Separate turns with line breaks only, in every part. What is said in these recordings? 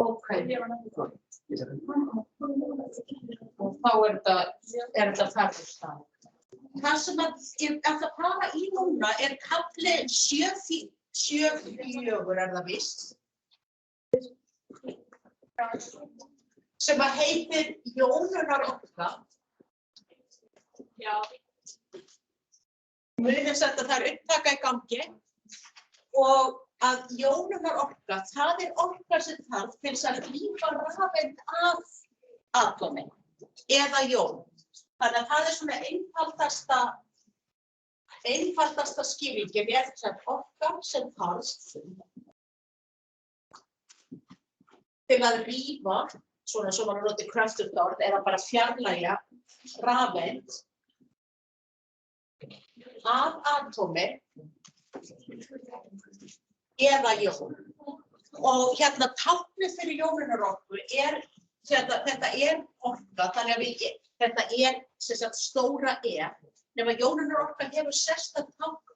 Ok. Og þá þetta ferðustaf.
Það sem að ég ætla að fara í núna kafli 7.4 það víst. Sem að heitir Jónunarorka.
Já.
Munið að það upptaka í gangi og að jónunarorka, það orka sem þarf til þess að hlífa rafeind af atómi eða jón. Þannig að það svona einfaldasta skýringin sem orka sem þarf til að rífa, svona sem maður noti kröftugt orð, eða bara fjarlægja rafeind af atómi eða jón. Og hérna táknið fyrir jónunarorku þetta orka, þannig að þetta sem sagt stóra nema jónunarorka hefur sérstakt tákn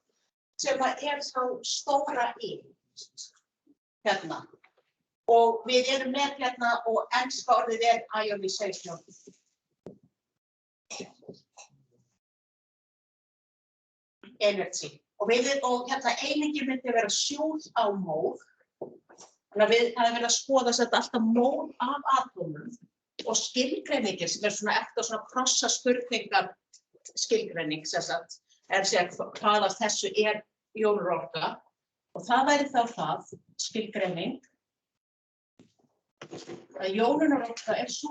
sem að þá stóra hérna. Og við erum með hérna og enska orðið ionization. Energy. Og hérna einingi myndi vera joule á mól. Þannig að það verið að skoða alltaf mól af atómum og skilgreiningin sem svona eftir svona krossa spurningar skilgreining sem sagt hvað af þessu jónunarorka og það væri þá það skilgreining að jónunarorka sú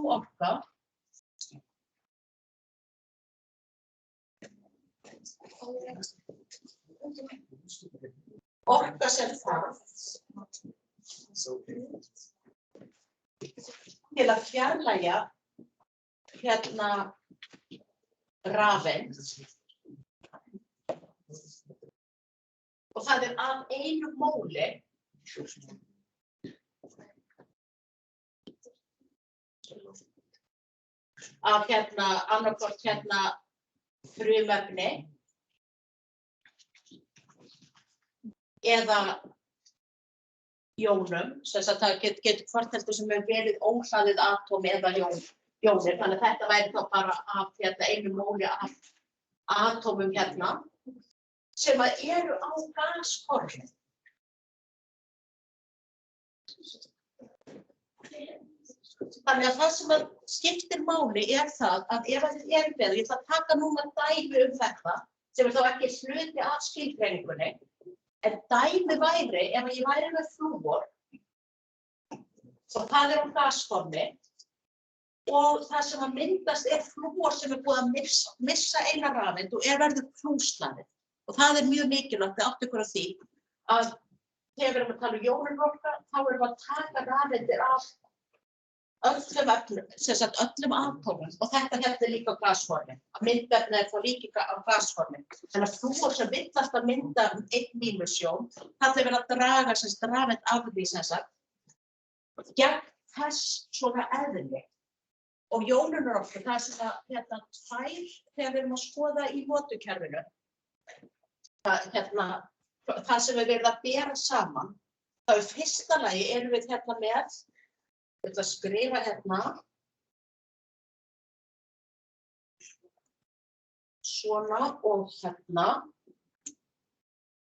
orka sem þarf til að fjarlægja hérna rafeind og það af einu móli af annarkvort frumefni eða jónum, sem sagt það getur hvort heldur sem verið óhlaðið atómi eða jónir, þannig að þetta væri þá bara af einu móli af atómum sem eru á gasformi. Þannig að það sem skiptir máli það að ef þið með, ég ætla að taka núna dæmi þetta, sem þá ekki hluti af skilgreiningunni, en dæmi væri ef ég væri með flúor, og það á gasformi, og það sem að myndast flúor sem búið að missa eina rafeind og verður flúrslaðið. Og það mjög mikilvægt að átta ykkur á því að þegar við erum að tala jónunarorka, þá erum við að taka rafeindir af öllum atómum og þetta líka á gasformi. Myndefni þá líka á gasformi. Þannig að flúor sem vill alltaf mynda einn mínusjón, það verið að draga rafeind af því gegn þess svona eðli. Og jónunarorka, það svona tvær þegar við erum að skoða í notukerfinu. Það sem við verðum að bera saman, þá í fyrsta lagi erum við með, ég ætla að skrifa svona og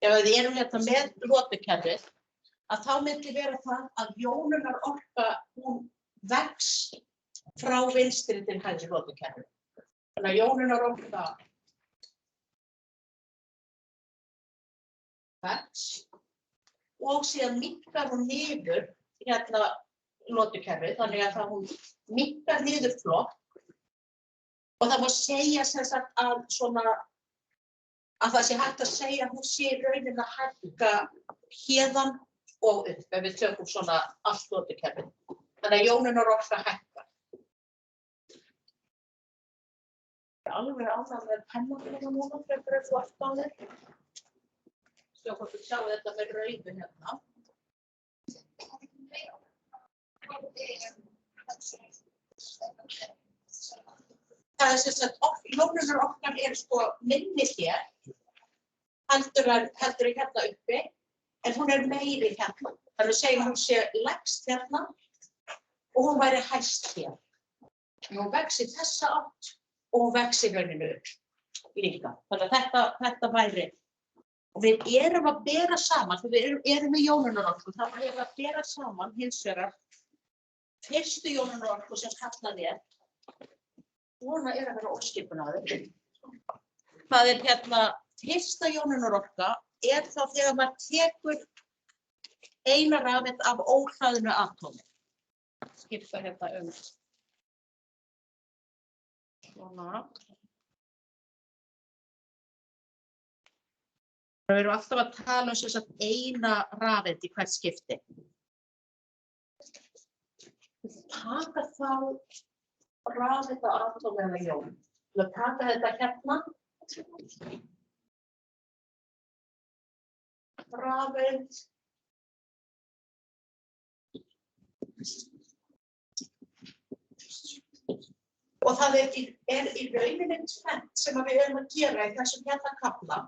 ef við erum með notukerfið, að þá myndi vera það að jónunarorka hún vex frá vinstri til hægri notukerfið. Þannig að jónunarorka vex og síðan minnkar hún niður notukerfið, þannig að hún minnkar niður flokk og það má segja að það sé hægt að segja að hún sé í rauninni að hækka héðan og upp ef við tökum svona allt notukerfið. Þannig að jónunarorka hækkar. Ég er alveg ánægð með pennanlega núna frekar þú allt á þér. Svo hvort við sjáum þetta með rauðu Það jónunarorkan minni hér, heldur uppi en hún meiri hérna. Þannig að segja hún sé lægst hérna og hún væri hæst hér. Hún vex í þessa átt og hún vex í rauninu líka. Þannig að þetta væri. Og við erum að bera saman, þegar við erum með jónunarorku, þá erum við að bera saman hins vegar fyrstu jónunarorku sem kallað svona að vera óskipunaður. Það hérna, fyrsta jónunarorka þá þegar maður tekur eina rafeind af óhlaðnu atómi. Skipta hérna svona. Við erum alltaf að tala sem sagt eina rafeind í hvert skipti. Taka þá rafeinda atómi eða jón. Við taka þetta hérna. Rafeind. Og það í rauninni tvennt sem við erum að gera í þessum hérna kafla.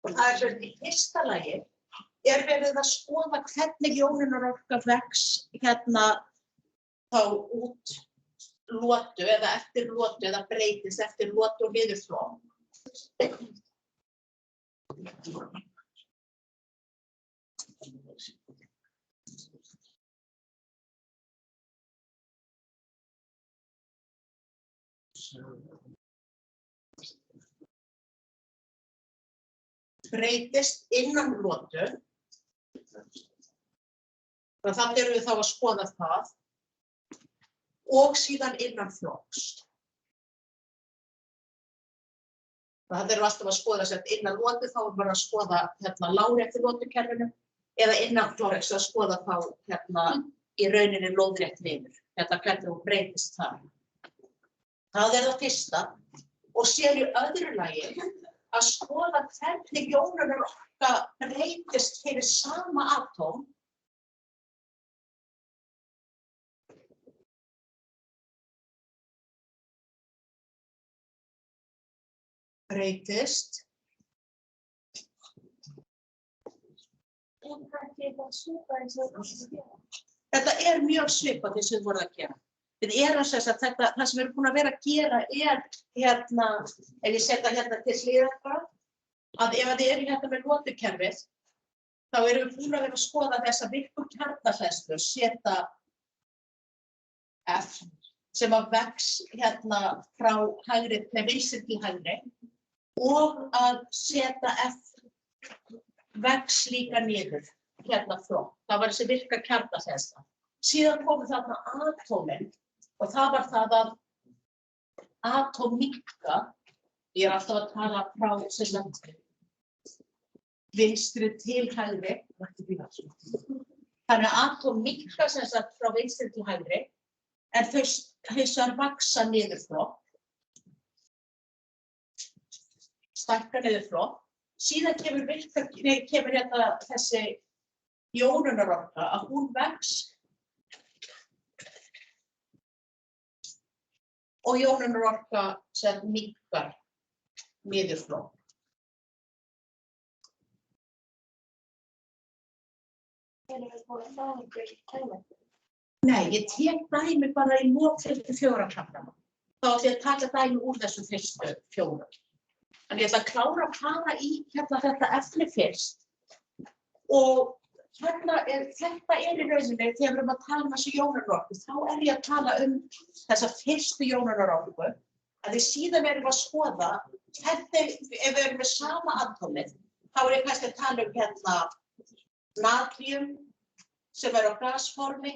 Og það í fyrsta lagi verið að skoða hvernig jónunarorka vex hérna þá út lotu eða eftir lotu eða breytist eftir lotu og niðurflóð. Breytist innan lotu. Þannig erum við þá að skoða það. Og síðan innan flokks. Það erum alltaf að skoða sem innan lotu, þá erum við að skoða hérna láréttu lotukerfinu eða innan flokks að skoða þá hérna í rauninni lóðrétt niður. Hérna hvernig hún breytist þar. Það það fyrsta. Og sér í öðru lagi að skoða hvernig jónunarorka breytist fyrir sama atóm. Breytist. Þetta mjög svipað því sem við vorum að gera. Við erum sem sagt það sem við erum búin að vera að gera hérna, ef ég setja hérna til hliðar, að ef þið eru hérna með lotukerfið, þá erum við búin að vera að skoða þessa virku kjarnahleðslu, setja F, sem að vex hérna frá hægri, með vinstri til hægri, og að setja F vex líka niður, hérna flokk. Það var þessi virka kjarnahleðsla. Síðan komum þarna atómin, og það var það að atóm minnka, ég alltaf að tala frá sem sagt vinstri til hægri, þannig að atóm minnka sem sagt frá vinstri til hægri, en þau vaxa niður flokk, stækka niður flokk, síðan kemur hérna þessi jónunarorka að hún vex og jónunarorka sem minnkar niður flokk. Nei, ég tek dæmi bara í lok 54 kaflana. Þá ætla ég að taka dæmi úr þessum fyrstu fjórum. En ég ætla að klára að fara í hérna þetta efni fyrst. Og þetta í rauninni, þegar við erum að tala um þessu jónunarorku, þá ég að tala þessa fyrstu jónunarorku, að við síðan erum að skoða, hvernig, ef við erum með sama atómið, þá ég kannski að tala hérna natríum sem á gasformi,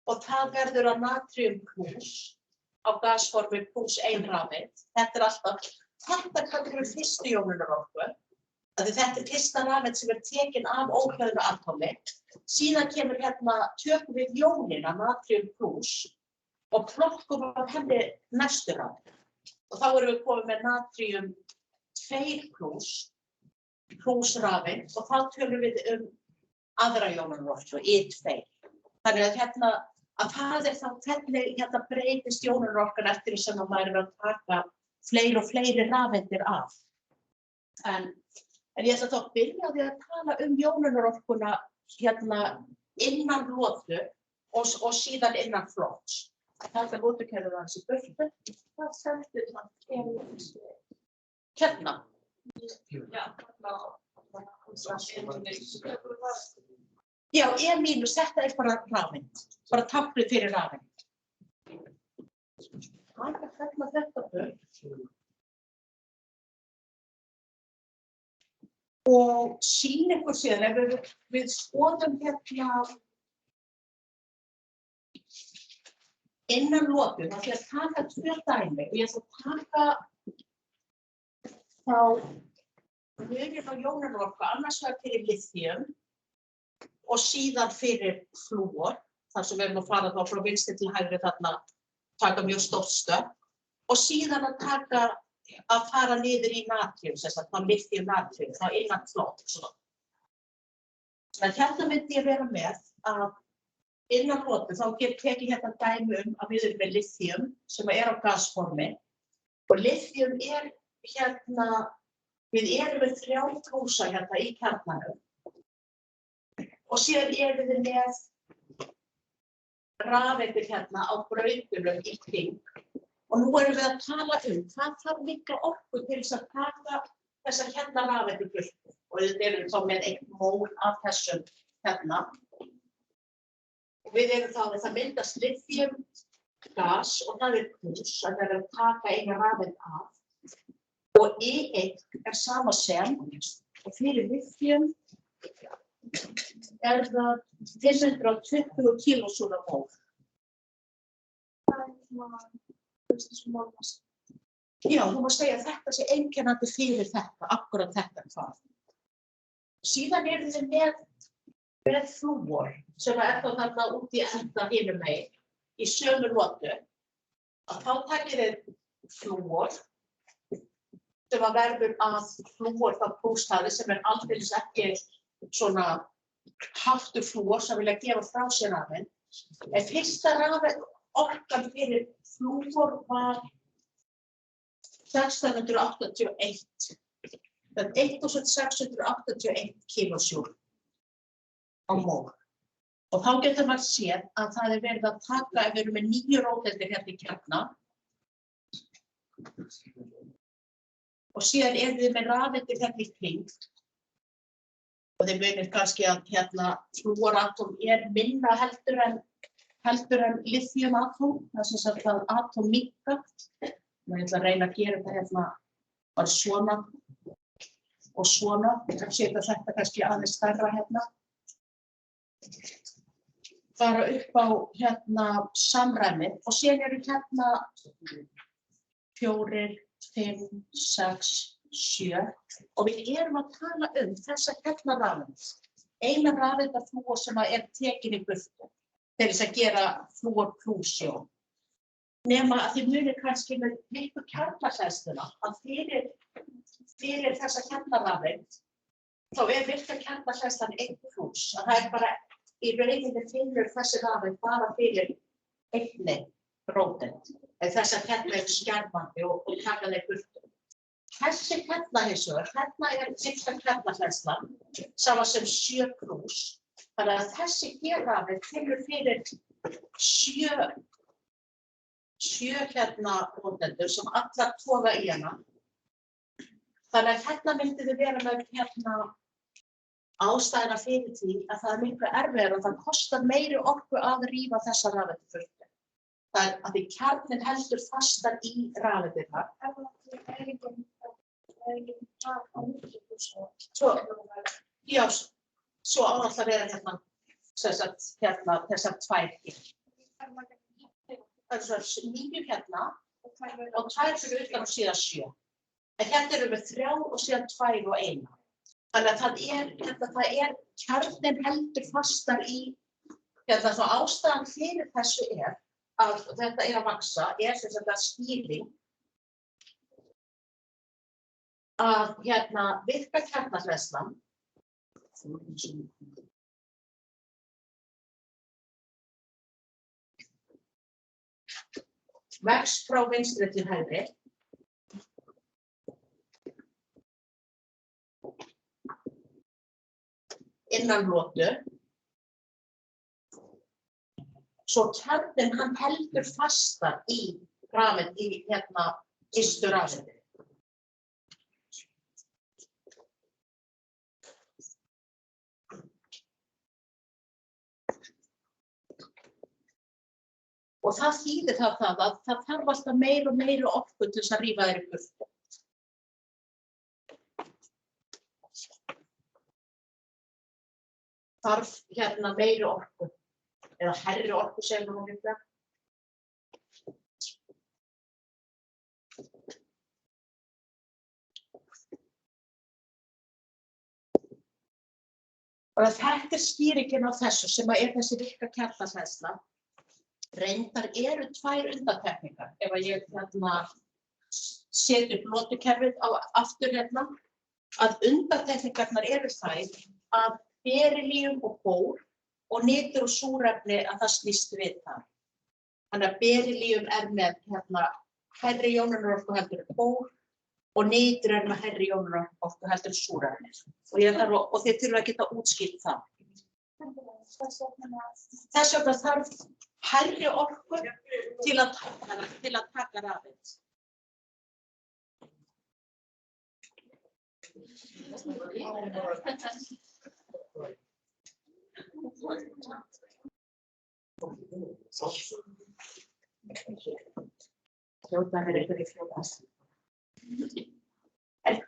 og það verður að natríum plús á gasformi plús 1 rafeind. Þetta kallum við fyrstu jónunarorku. Þetta fyrsta rafeind sem tekin af óhlaðnu atómi. Síðan kemur hérna, tökum við jónina, natríum plús, og plokkum af henni næstu rafeind. Og þá erum við komið með natríum 2 plús rafeind, og þá tölum við aðra jónunarorku, I2. Þannig að hérna, að það þá hvernig hérna breytist jónunarorkan eftir sem að maður að taka fleiri og fleiri rafeindir af. En En ég ætla þá að byrja á því að tala jónunarorkuna innan lotu og síðan innan flokks. Taka lotukerfið hans í burtu.
Hvað stendur það?
Hérna. Já, E- þetta bara rafeind. Bara táknið fyrir rafeind. Taka þetta burt. Og sýna ykkur síðan ef við skoðum innan lotu, þá ætla ég að taka 2 dæmi og ég ætla að taka þá muninn á jónunarorku annars vegar fyrir lithium og síðan fyrir flúor, þar sem við erum að fara þá frá vinstri til hægri þarna, taka mjög stórt stökk og síðan að fara niður í natrium, sem sagt, þá lithium natrium, þá innan flokks. En hérna myndi ég vera með að innan lotu þá tek ég hérna dæmi að við erum með lithium sem á gasformi og lithium við erum með 3 klúsa í kjarnanum og síðan erum við með rafeindir á brautunum í kring. Og nú erum við að tala hvað þarf mikla orku til þess að taka þessar rafeindir burtu. Og við erum þá með 1 mól af þessum Og við erum þá með það myndast lithium gas og það plús, það er að taka eina rafeind af. Og E1 sama sem, og fyrir lithium það 520 kilojúlamól. Já, þú má segja að þetta sé einkennandi fyrir þetta, akkúrat þetta hvað. Síðan erum við með flúor, sem þá þarna út í enda hinum megin, í sömu lotu, að þá takið þið flúor, sem verður að flúor þá plústaði, sem aldeilis ekki svona haftur flúor sem vilja gefa frá sér rafeind. En fyrsta orkan fyrir flúor var 1681. Það 1681 kilojúl á mól. Og þá getur maður séð að það verið að taka, ef við erum með 9 róteindir í kjarna, og síðan erum við með rafeindir í kring, og þið munið kannski að flúoratóm minna heldur en lithiumatóm, það sem sagt að atóm minnka. Ég ætla að reyna að gera þetta bara svona og svona. Ég setja þetta kannski aðeins stærra Fara upp á samræmið og síðan eru 4, 5, 6, 7 og við erum að tala þessa rafeind. Eina rafeind af flúor sem tekin í burtu til þess að gera flúorplúsjón. Nema að þið munið kannski með miklu kjarnahleðsluna að fyrir þessa kjarnarafeind þá virka kjarnahleðslan 1 plús. Það bara í rauninni finnur þessi rafeind bara fyrir 1 róteind. En þessar eru skermandi og taka þeir burtu. Þessi hins vegar, virka kjarnahleðslan, sama sem 7 plús. Þannig að þessi rafeind finnur fyrir 7 róteindir sem allar toga í hana. Þannig að myndið þið vera með ástæðuna fyrir því að það miklu erfiðara og það kostar meiri orku að rífa þessa rafeindir burtu. Það að því kjarninn heldur fastar í rafeindirnar. Svo á alltaf að vera þessar 2 hér. Það eru 9 og 2 fyrir utan og síðan 7. En erum við 3 og síðan 2 og 1. Þannig að kjarninn heldur fastar í, svo ástæðan fyrir þessu að þetta að vaxa, sem sagt að skýring að virka kjarnahleðslan vex frá vinstri til hægri. innan lotu. Svo kjarninn hann heldur fastar í rafeind, í ystu rafeindinni. Og það þýðir það að það þarf alltaf meiri og meiri orku til þess að rífa þær í burtu. Þarf meiri orku, eða hærri orku segir nú líklega. Og þetta skýringin á þessu sem þessi virka kjarnahleðsla. Reyndar eru tvær undantekningar. Ef ég set upp lotukerfið aftur að undantekningarnar eru þær að berilíum og bór og nitur og súrefni að það snýst við það. Þannig að berilíum með hærri jónunarorku heldur en bór og nitur með hærri jónunarorku heldur en súrefni. Og þið þurfa að geta útskýrt það. Þess vegna þarf hærri orku til að taka rafeind.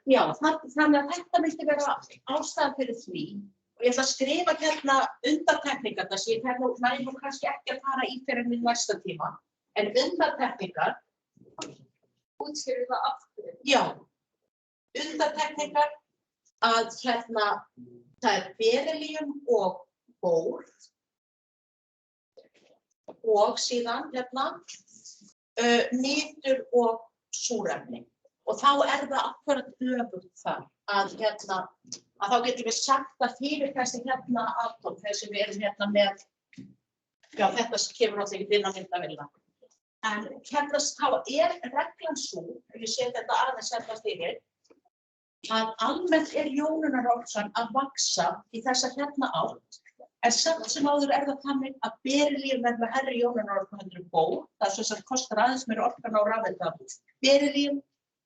Já, þannig að þetta myndi vera ástæðan fyrir því. Og ég ætla að skrifa undantekningarnar sem ég næði nú kannski ekki að fara í fyrir minn næsta tíma. En undantekningar.
Útskýrðu það aftur.
Já, undantekningar að það berilíum og bór og síðan nitur og súrefni. Og þá það akkúrat öfugt þar að þá getum við sagt að fyrir þessi atóm, þessi við erum með, já þetta kemur náttúrulega ekki inn á myndavélina. En þá reglan sú, ef ég set þetta aðeins fyrir, að almennt jónunarorkan að vaxa í þessa átt, en samt sem áður það þannig að berilíum með hærri jónunarorku heldur en bór, það svo sem kostar aðeins meiri orkan á rafeinda berilíum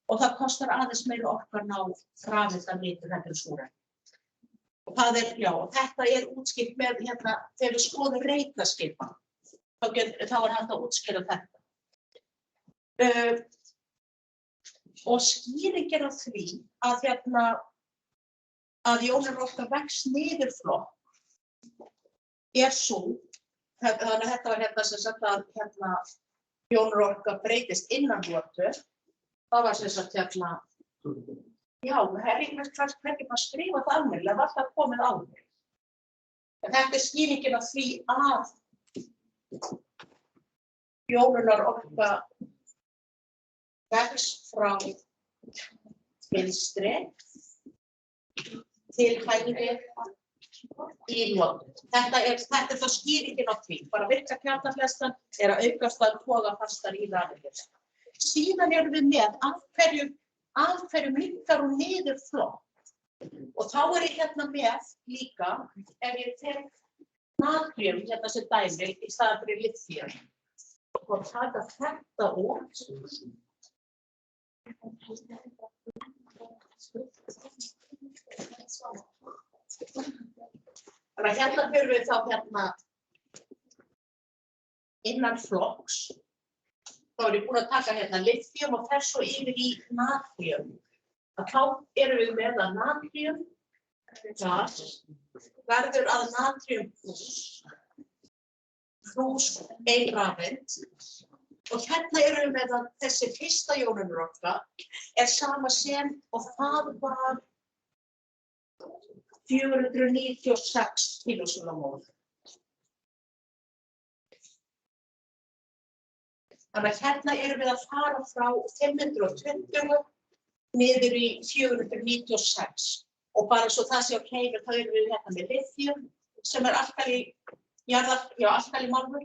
og það kostar aðeins meiri orkan á rafeinda nitur heldur en súrefni. Og þetta útskýrt með þegar við skoðum reiknaskipan, þá hægt að útskýra þetta. Og skýringin á því að jónunarorka vex niður flokk sú, þannig að þetta var sem sagt að jónunarorka breytist innan lotu, það var sem sagt já, hvernig maður skrifa það almennilega, var það komið áður. Þetta skýringin á því að jónunarorka vex frá vinstri til hægri í lotu. Þetta þá skýringin á því, bara virka kjarnahleðslan að aukast að toga fastar í rafeindir. Síðan erum við með af hverju minnkar hún niður flokk. Og þá ég með líka, ef ég tek natríum sem dæmi í staðinn fyrir lithium og taka þetta út. Þannig að fyrir við þá innan flokks. Þá ég búin að taka lithium og fer svo yfir í natríum. Þá erum við með að natríum verður að natríum plús ein rafeind. Og erum við með að þessi fyrsta jónunarorka sama sem og það var 496 kilojúlamól. Þannig að erum við að fara frá 520 niður í 496 og bara svo það sé á hreinu þá erum við með lithium sem alkali málmur.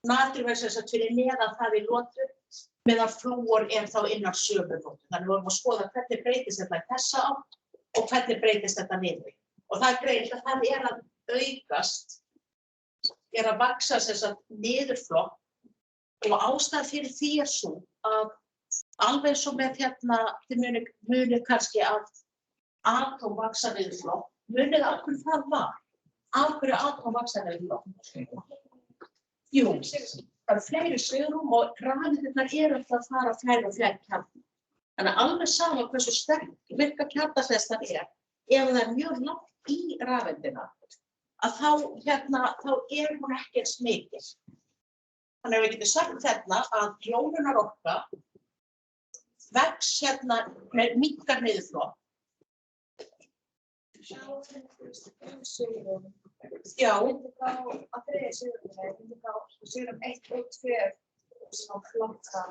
Natríum sem sagt fyrir neðan það í lotu meðan flúor þá innan sömu lotu. Þannig vorum að skoða hvernig breytist þetta í þessa átt og hvernig breytist þetta niður. Og það greinilegt að það að aukast, að vaxa sem sagt niðurflokk og ástæðan fyrir því sú að alveg svo með þið munið kannski að atóm vaxa niðurflokk, munið af hverju það var. Af hverju atóm vaxa niðurflokk? Jú, það eru fleiri svigrúm og rafeindirnar alltaf að fara fjær og fjær kjarna. Þannig að alveg sama hversu sterk virka kjarnahleðslan ef það er mjög langt í rafeindina, að þá hún ekki eins mikil. Þannig að við getum sagt að hljóðunarorka vex með minnkar niðurflokk. Já.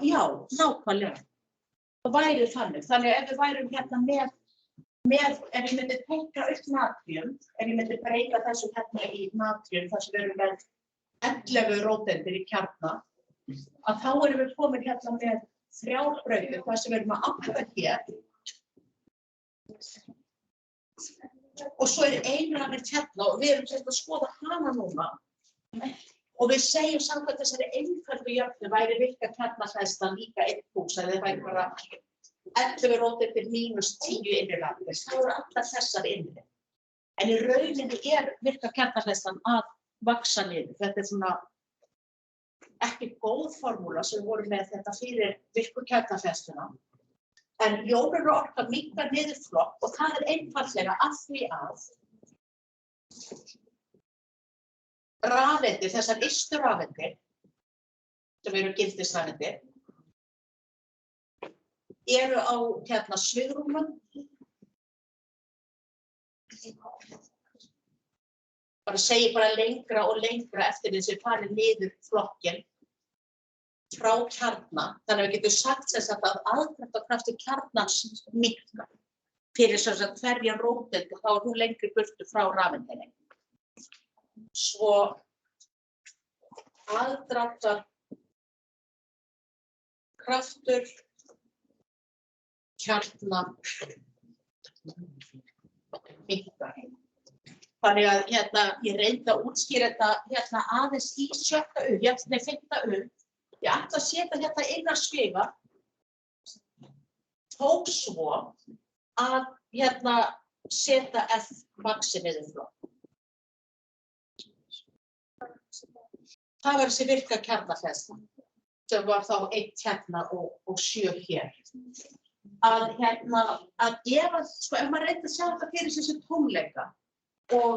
Já, nákvæmlega. Það væri þannig. Þannig ef við værum ef ég myndi teikna upp natríum, ef ég myndi breyta þessu í natríum, þar sem við erum með 11 róteindir í kjarna, að þá erum við komin með 3 brautir, þar sem við erum að 8 hér. Og svo ein rafeind og við erum að skoða hana núna. Og við segjum samkvæmt þessari einföldu jöfnu væri virka kjarnahleðslan líka 1 púls, eða það væri bara 11 róteindir mínus 10 innri. Þá eru allar þessar innri. En í rauninni virka kjarnahleðslan að vaxa niður. Þetta svona ekki góð formúla sem voru með þetta fyrir virku kjarnahleðsluna. En jónunarorka minnkar niðurflokk og það einfaldlega af því að rafeindir, þessar ystu rafeindir, sem eru gildisrafeindir, eru á svigrúmum. Segi bara lengra og lengra eftir því sem farið niður flokkinn frá kjarna. Þannig að við getum sagt að aðdráttarkraftur kjarnans minnkar. Fyrir hverja róteind þá hún lengri burtu frá rafeindinni. Svo aðdráttarkraftur kjarna minnkar. Þannig að ég reyndi að útskýra þetta aðeins í 5. Ég ætla að setja innan sviga, tók svo að setja F vaxi niðurflokk. Það var þessi virka kjarnahleðsla, sem var þá 1 og 7 hér. Að ef maður reyndi að sjá þetta fyrir þessi tónleika og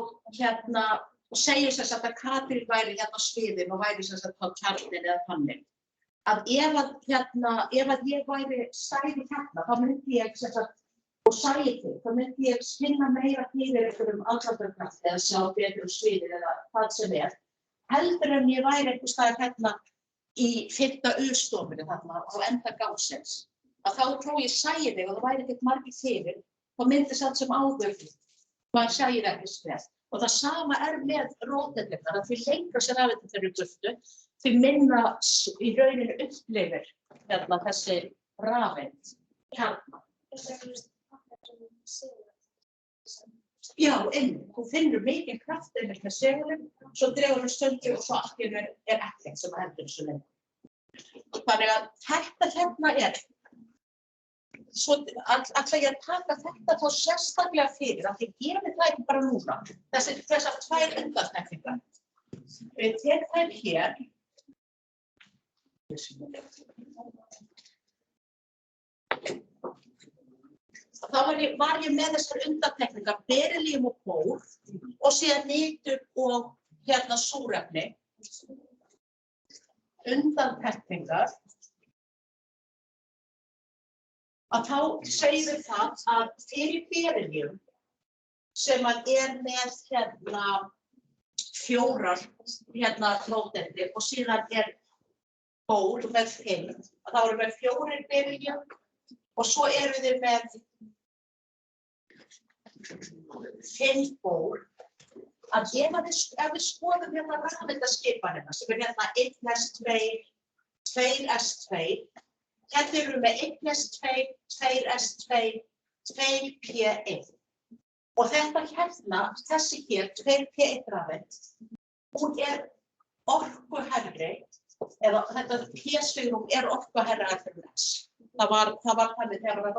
segir að Katrín væri á sviðinu og væri á kjarninni eða þannig. Að ef ég væri sæði þá myndi ég og sæði þig, þá myndi ég skynna meira fyrir einhverjum aðdráttarkrafti eða sjá betur sviðinu eða hvað sem heldur en ég væri einhvers staðar í 5. U-stofunni á enda gangsins. Að þá trú ég sæði þig og það væri ekkert margir fyrir, þá myndi samt sem áður maður sæði ekki skref. Og það sama með róteindirnar, að því lengra sem rafeindirnar eru burtu, því minna í rauninu upplifir þessi rafeind kjarna. Já, þú finnur mikinn kraft með segulinn, svo dregur hún stundu og svo allt í einu ekkert sem heldur þessu lengur. Þannig að þetta svo ætla ég að taka þetta þá sérstaklega fyrir, að þið gerir það ekki bara núna. Þessar 2 undantekningar. Við tek þær hér. Þá var ég með þessar undantekningar, berilíum og bór, og síðan nitur og súrefni. Undantekningar. Að þá segjum við það að fyrir berilíum sem með 4 róteindir og síðan bór með 5, að þá erum við 4 berilíum og svo erum við með 5 bór. Að ef við skoðum rafeindaskipanina sem 1s2, 2s2, hérna erum við með 1s2, 2s2, 2p1. Og þetta hérna, þessi hér, 2P1 rafeind, hún orkuhærri, eða þetta P-svigrúm orkuhærra en S. Það var þannig þegar það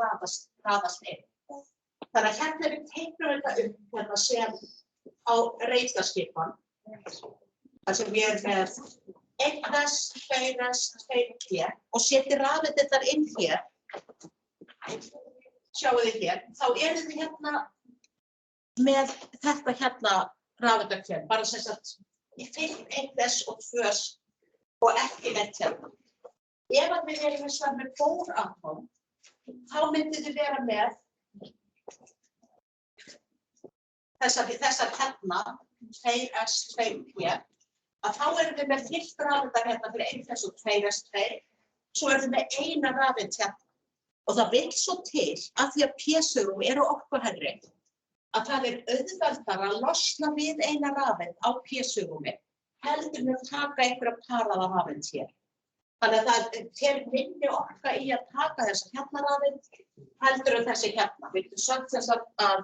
raðast inn. Þannig að hérna við teiknum þetta upp hérna sem á reiknaskipan. Það sem ég með 1S, 2S, 2P og seti rafeindirnar inn hér. Sjáu þið hér, þá þið hérna með þetta hérna rafeindarkerfi, bara sem sagt 1S og 2S og ekki neitt hérna. Ef við erum með bóratóm, þá myndið þið vera með þessar hérna, 2S, 2P, að þá erum við með fyllt rafeindar hérna fyrir 1S og 2S, 2, svo erum við með eina rafeind hérna. Og það vill svo til að því að P-svigrúm orkuhærri, að það auðveldara að losna við eina rafeind á P-svigrúmi, heldur við að taka einhverja paraða rafeind hér. Þannig að það minni orka í að taka þessa hérna rafeind, heldur en þessi hérna. Við getum sagt þess að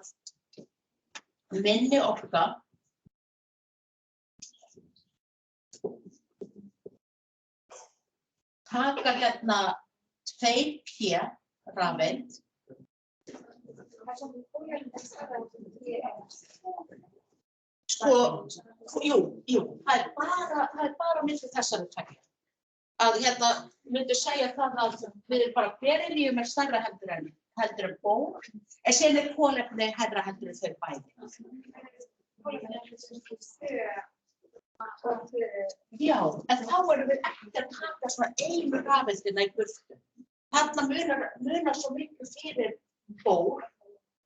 minni orka taka hérna 2P rafeind. Sko, jú, það bara milli þessari tveggja. Að hérna myndu segja það að við bara berilíum stærra heldur en bór, en síðan kolefni hærra heldur en þau bæði. Já, en þá erum við ekki að taka svona einu rafeindina í burtu. Þarna munar svo miklu fyrir bór,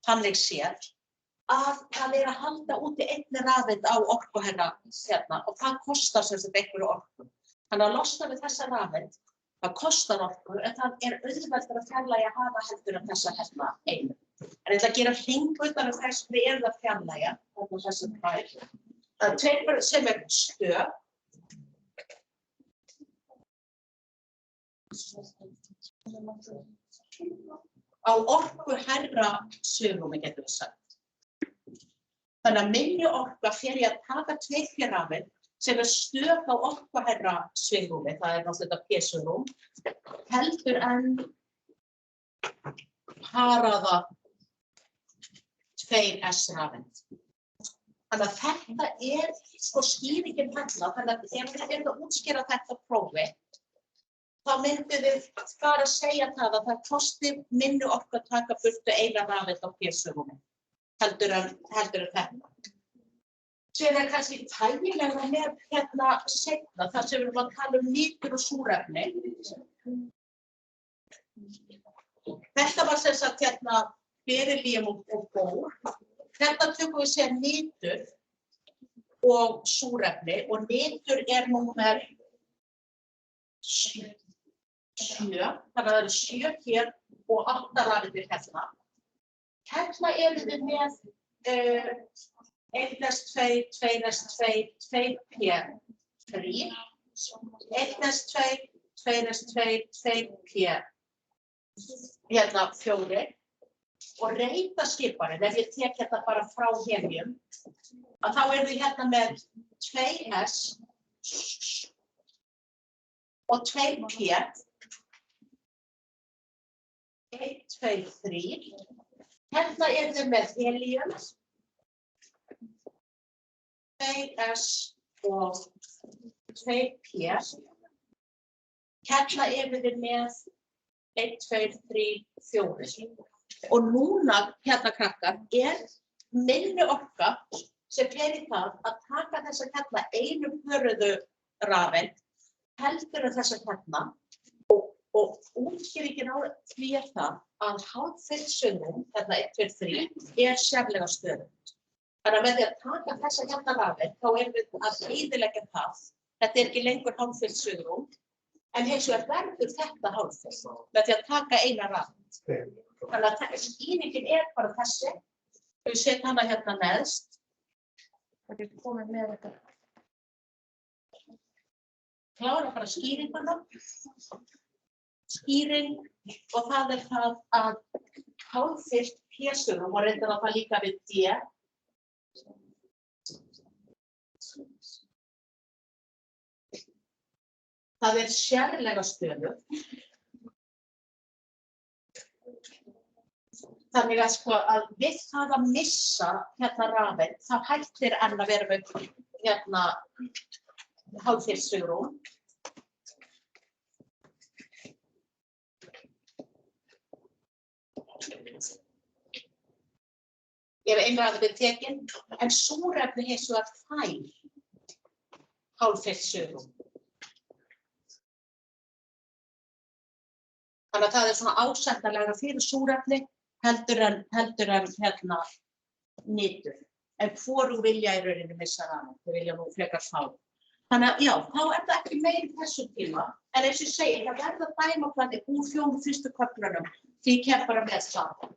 þannig séð, að það að halda úti einni rafeind á orkuhærra hérna og það kostar sem sagt einhverju orku. Þannig að losna við þessa rafeind, það kostar orku en það auðveldara að fjarlægja hafa heldur en þessa hérna einu. En ég ætla að gera hring utan um þess við erum að fjarlægja, þarna þessum tvær. Það tveir sem stöð. Á orkuhærra svigrúmi getum við sagt. Þannig að minni orka fer ég að taka 2P rafeind sem stöð á orkuhærra svigrúmi, það náttúrulega P-svigrúm, heldur en paraða 2S rafeind. Þannig að þetta sko skýringin hérna, þannig að ef við erum að útskýra þetta prófi, þá myndum við bara segja það að það kosti minni orku að taka burtu eina rafeind á P-svigrúmi, heldur en þetta. Síðan kannski þægilega með hérna seinna, þar sem við erum að tala nitur og súrefni. Þetta var sem sagt hérna berilíum og bór. Þetta tökum við sér nitur og súrefni og nitur númer 7, þannig að það eru 7 hér og 8 rafeindir hérna. Hérna erum við með 1S2, 2S2, 2P3, 1S2, 2S2, 2P hérna 4 og reitaskiparinn, ef ég tek þetta bara frá helium, að þá erum við hérna með 2S og 2P, 1, 2, 3. Hérna erum við með helium, 2S og 2P. Hérna erum við með 1, 2, 3, 4. Og núna, hérna krakkar, minni orka sem fer í það að taka þessa hérna einu pöruðu rafeind heldur en þessa hérna og útskýringin á því það að hálffyllt svigrúm, hérna 1, 2, 3, sérlega stöðugt. Þannig að með því að taka þessa hérna rafeind þá erum við að eyðileggja það. Þetta ekki lengur hálffyllt svigrúm, en hins vegar verður þetta hálffyllt með því að taka eina rafeind. Þannig að skýringin bara þessi. Við setjum hana hérna neðst. Það getur komið með þetta. Klára bara skýringuna. Skýring og það það að hálffyllt P-stigum og reyndar það líka við D. Það sérlega stöðugt. Þannig að sko að við það að missa hérna rafeind, þá hættir enn að vera með hérna hálffyllt svigrúm. Ef einræði er tekin, en súrefni hins vegar fær hálffyllt svigrúm. Þannig að það svona ásættanlegra fyrir súrefni heldur en hérna nitur. En hvorug vilja í rauninni missa rafeind, þau vilja nú frekar fá. Þannig að já, þá það ekki meiri þessum tíma, en eins og ég segi, það verða dæmaplanið úr 4 fyrstu köflunum því ég bara með saman.